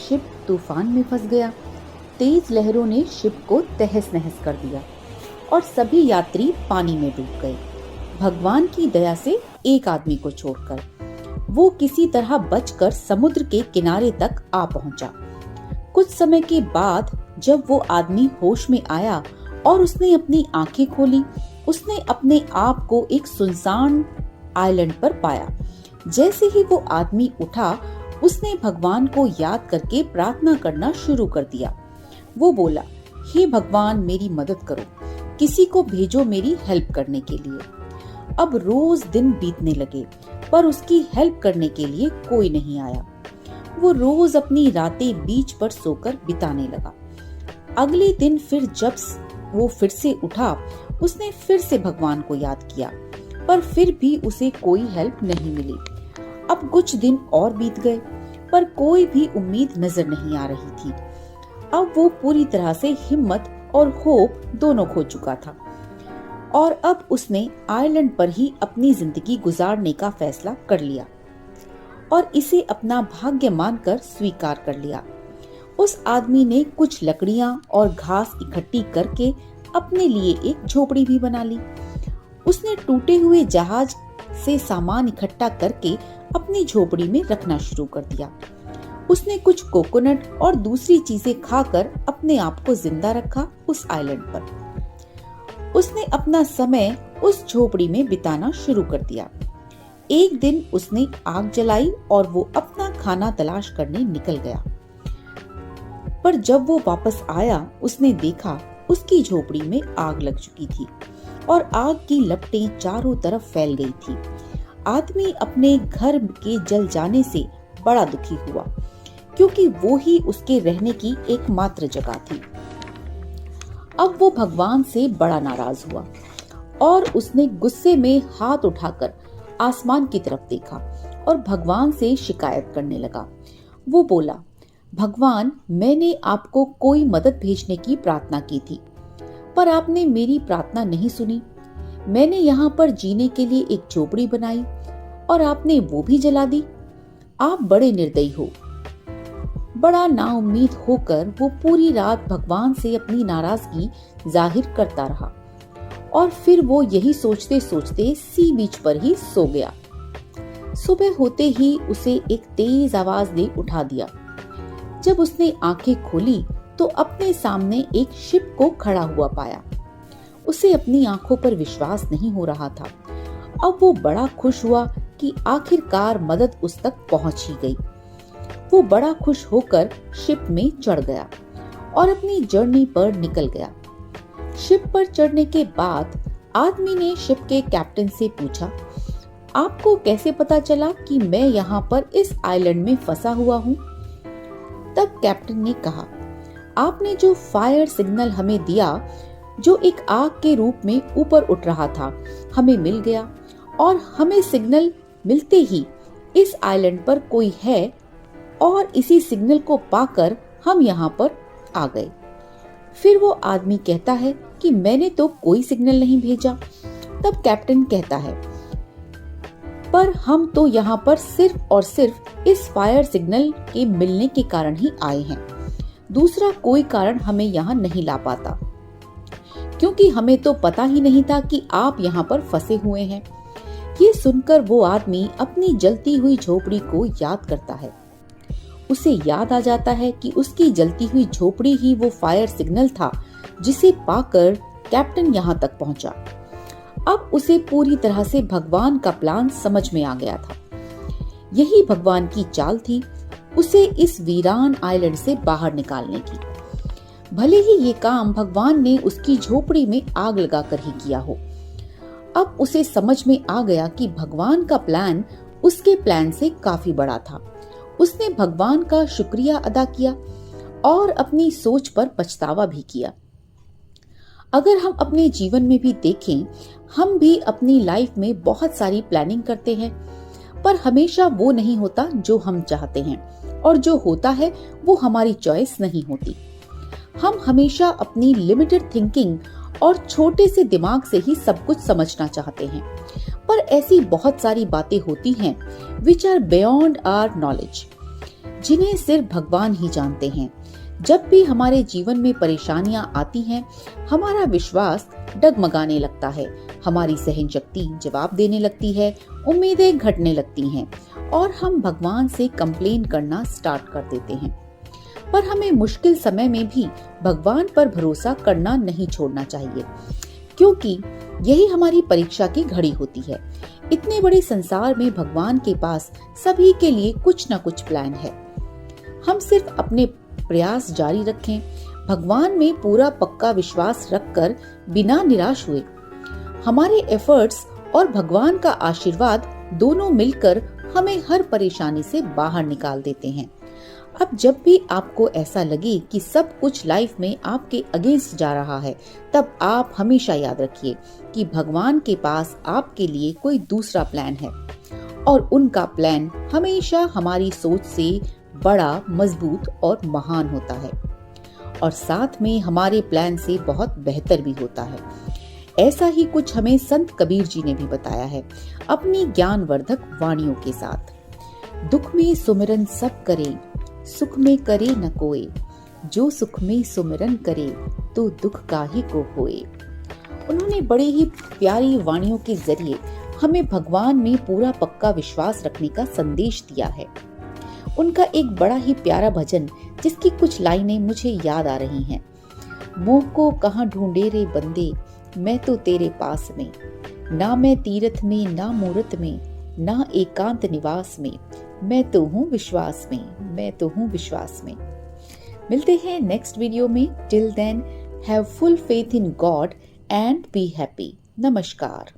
Ship तूफान में फंस गया। तेज लहरों ने शिप को तहस नहस कर दिया और सभी यात्री पानी में डूब गए। भगवान की दया से एक आदमी को छोड़कर वो किसी तरह बचकर समुद्र के किनारे तक आ पहुंचा। कुछ समय के बाद जब वो आदमी होश में आया और उसने अपनी आंखें खोली, उसने अपने आप को एक सुनसान आइलैंड पर पाया। जैसे ही वो आदमी उठा, उसने भगवान को याद करके प्रार्थना करना शुरू कर दिया। वो बोला, हे भगवान, मेरी मदद करो, किसी को भेजो मेरी हेल्प करने के लिए। अब रोज दिन बीतने लगे पर उसकी हेल्प करने के लिए कोई नहीं आया। वो रोज अपनी रातें बीच पर सोकर बिताने लगा। अगले दिन फिर जब वो फिर से उठा, उसने फिर से भगवान को याद किया, पर फिर भी उसे कोई हेल्प नहीं मिली। अब कुछ दिन और बीत गए पर कोई भी उम्मीद नजर नहीं आ रही थी। अब वो पूरी तरह से हिम्मत और होप दोनों खो चुका था और अब उसने आइलैंड पर ही अपनी जिंदगी गुजारने का फैसला कर लिया और इसे अपना भाग्य मानकर स्वीकार कर लिया। उस आदमी ने कुछ लकड़ियां और घास इकट्ठी करके अपने लिए एक झोपड़ी भी बना ली। उसने टूटे हुए जहाज से सामान इकट्ठा करके अपनी झोपड़ी में रखना शुरू कर दिया। उसने कुछ कोकोनट और दूसरी चीजें खाकर अपने आप को जिंदा रखा उस आइलैंड पर। उसने अपना समय उस झोपड़ी में बिताना शुरू कर दिया। एक दिन उसने आग जलाई और वो अपना खाना तलाश करने निकल गया। पर जब वो वापस आया, उसने देखा उसकी झोपड़ी में आग लग चुकी थी और आग की लपटें चारों तरफ फैल गई थी। आदमी अपने घर के जल जाने से बड़ा दुखी हुआ क्योंकि वो ही उसके रहने की एकमात्र जगह थी। अब वो भगवान से बड़ा नाराज हुआ और उसने गुस्से में हाथ उठाकर आसमान की तरफ देखा और भगवान से शिकायत करने लगा। वो बोला, भगवान, मैंने आपको कोई मदद भेजने की प्रार्थना की थी, पर आपने मेरी प्रार्थना नहीं सुनी। मैंने यहाँ पर जीने के लिए एक झोपड़ी बनाई और आपने वो भी जला दी। आप बड़े निर्दयी हो। बड़ा नाउम्मीद होकर वो पूरी रात भगवान से अपनी नाराजगी जाहिर करता रहा और फिर वो यही सोचते सोचते सी बीच पर ही सो गया। सुबह होते ही उसे एक तेज आवाज ने उठा दिया। जब उसने आंखें खोली तो अपने सामने एक शिप को खड़ा हुआ पाया। उसे अपनी आंखों पर विश्वास नहीं हो रहा था। अब वो बड़ा खुश हुआ कि आखिरकार मदद उस तक पहुंच ही गई। वो बड़ा खुश होकर शिप में चढ़ गया और अपनी जर्नी पर निकल गया। शिप पर चढ़ने के बाद आदमी ने शिप के कैप्टन से पूछा, आपको कैसे पता चला कि मैं यहाँ पर इस आइलैंड में फंसा हुआ हूँ? तब कैप्टन ने कहा, आपने जो फायर सिग्नल हमें दिया, जो एक आग के रूप में ऊपर उठ रहा था, हमें मिल गया और हमें सिग्नल मिलते ही इस आइलैंड पर कोई है और इसी सिग्नल को पाकर हम यहाँ पर आ गए। फिर वो आदमी कहता है कि मैंने तो कोई सिग्नल नहीं भेजा। तब कैप्टन कहता है, पर हम तो यहाँ पर सिर्फ और सिर्फ इस फायर सिग्नल के मिलने के कारण ही आए हैं। दूसरा कोई कारण हमें यहाँ नहीं ला पाता, क्योंकि हमें तो पता ही नहीं था कि आप यहाँ पर फंसे हुए हैं। ये सुनकर वो आदमी अपनी जलती हुई झोपड़ी को याद करता है। उसे याद आ जाता है कि उसकी जलती हुई झोपड़ी ही वो फायर सिग्नल था जिसे पाकर कैप्टन यहाँ तक पहुंचा। अब उसे पूरी तरह से भगवान का प्लान समझ में आ गया था। यही भगवान की चाल थी, उसे इस वीरान आइलैंड से बाहर निकालने की। भले ही ये काम भगवान ने उसकी झोपड़ी में आग लगाकर ही किया हो। अब उसे समझ में आ गया कि भगवान का प्लान उसके प्लान से काफी बड़ा था। उसने भगवान का शुक्रिया अदा किया और अपनी सोच पर पछतावा भी किया। अगर हम अपने जीवन में भी देखें, हम भी अपनी लाइफ में बहुत सारी प्लानिंग करते हैं, पर हमेशा वो नहीं होता जो हम चाहते हैं, और जो होता है वो हमारी चॉइस नहीं होती। हम हमेशा अपनी लिमिटेड थिंकिंग और छोटे से दिमाग से ही सब कुछ समझना चाहते हैं, पर ऐसी बहुत सारी बातें होती हैं which are beyond our knowledge, जिन्हें सिर्फ भगवान ही जानते हैं। जब भी हमारे जीवन में परेशानियां आती हैं, हमारा विश्वास डगमगाने लगता है, हमारी सहन शक्ति जवाब देने लगती है, उम्मीदें घटने लगती हैं और हम भगवान से कंप्लेन करना स्टार्ट कर देते हैं। पर हमें मुश्किल समय में भी भगवान पर भरोसा करना नहीं छोड़ना चाहिए, क्योंकि यही हमारी परीक्षा की घड़ी होती है। इतने बड़े संसार में भगवान के पास सभी के लिए कुछ न कुछ प्लान है। हम सिर्फ अपने प्रयास जारी रखें, भगवान में पूरा पक्का विश्वास रखकर बिना निराश हुए। हमारे एफर्ट्स और भगवान का आशीर्वाद दोनों मिलकर हमें हर परेशानी से बाहर निकाल देते हैं। अब जब भी आपको ऐसा लगे कि सब कुछ लाइफ में आपके अगेंस्ट जा रहा है, तब आप हमेशा याद रखिए कि भगवान के पास आपके लिए कोई दूसरा प्लान है और उनका प्लान हमेशा हमारी सोच से बड़ा, मजबूत और महान होता है और साथ में हमारे प्लान से बहुत बेहतर भी होता है। ऐसा ही कुछ हमें संत कबीर जी ने भी बताया है अपनी ज्ञानवर्धक वाणियों के साथ। दुख में सुमिरन सब करे, सुख में करे न कोई, जो सुख में सुमिरन करे तो दुख काहे को होए। उन्होंने बड़े ही प्यारी वाणियों के जरिए हमें भगवान में पूरा पक्का विश्वास रखने का संदेश दिया है। उनका एक बड़ा ही प्यारा भजन, जिसकी कुछ लाइनें मुझे याद आ रही हैं। मोह को कहाँ ढूंढे रे बंदे, मैं तो तेरे पास में, ना मैं तीरथ में ना मूरत में, ना एकांत निवास में, मैं तो हूँ विश्वास में, मैं तो हूँ विश्वास में। मिलते हैं नेक्स्ट वीडियो में। Till then, have full faith in God and be happy. नमस्कार।